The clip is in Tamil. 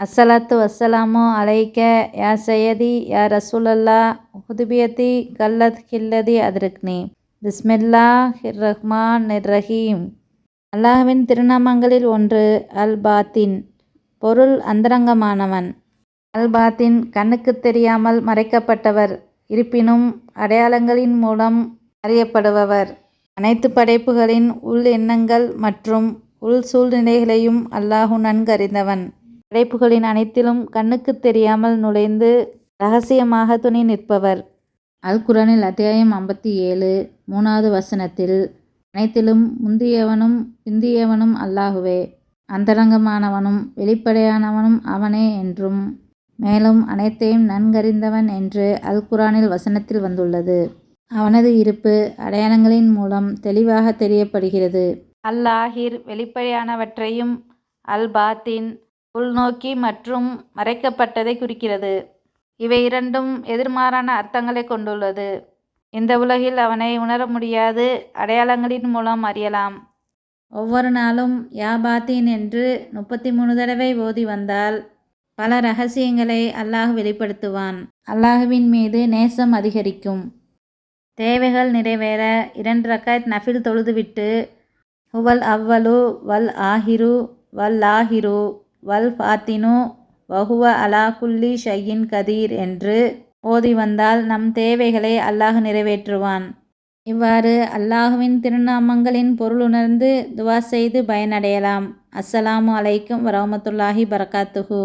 அஸ்ஸலாத்து வஸ்ஸலாமு அலைக்க யா சையதி யா ரசூலல்லா ஹுதுபியத்தி கல்லத் ஹில்லதி அதிருக்னி பிஸ்மில்லாஹிர் ரஹ்மானிர் ரஹீம். அல்லாஹ்வின் திருநாமங்களில் ஒன்று அல் பாத்தின், பொருள் அந்தரங்கமானவன். அல் பாத்தின் கண்ணுக்குத் தெரியாமல் மறைக்கப்பட்டவர், இருப்பினும் அடையாளங்களின் மூலம் அறியப்படுபவர். அனைத்து படைப்புகளின் உள் எண்ணங்கள் மற்றும் உள் சூழ்நிலைகளையும் அல்லாஹ் நன்கறிந்தவன். படைப்புகளின் அனைத்திலும் கண்ணுக்குத் தெரியாமல் நுழைந்து இரகசியமாக துணை நிற்பவர். அல் குர்ஆனில் அத்தியாயம் 57 3வது வசனத்தில், அனைத்திலும் முந்தியவனும் பிந்தியவனும் அல்லாஹுவே, அந்தரங்கமானவனும் வெளிப்படையானவனும் அவனே என்றும், மேலும் அனைத்தையும் நன்கறிந்தவன் என்று அல் குர்ஆனில் வசனத்தில் வந்துள்ளது. அவனது இருப்பு அடையாளங்களின் மூலம் தெளிவாக தெரியப்படுகிறது. அல்-லாஹிர் வெளிப்படையானவற்றையும், அல்-பாத்தின் உள்நோக்கி மற்றும் மறைக்கப்பட்டதை குறிக்கிறது. இவை இரண்டும் எதிர்மாறான அர்த்தங்களை கொண்டுள்ளது. இந்த உலகில் அவனை உணர முடியாது அடையாளங்களின் மூலம் அறியலாம். ஒவ்வொரு நாளும் யா பாத்தின் என்று 33 தடவை ஓதி வந்தால் பல இரகசியங்களை அல்லாஹ் வெளிப்படுத்துவான். அல்லாஹ்வின் மீது நேசம் அதிகரிக்கும். தேவைகள் நிறைவேற 2 ரக்காத் நஃபில் தொழுதுவிட்டு ஹுவல் அவ்வலு வல் ஆஹிரு வல் லாஹிரு வல் பாத்தினு வஹுவ அலா குல்லி ஷையின் கதீர் என்று ஓதி வந்தால் நம் தேவைகளை அல்லாஹ் நிறைவேற்றுவான். இவ்வாறு அல்லாஹ்வின் திருநாமங்களின் பொருளுணர்ந்து துவா செய்து பயனடையலாம். அஸ்ஸலாமு அலைக்கும் வரஹ்மத்துல்லாஹி பரகாத்துஹு.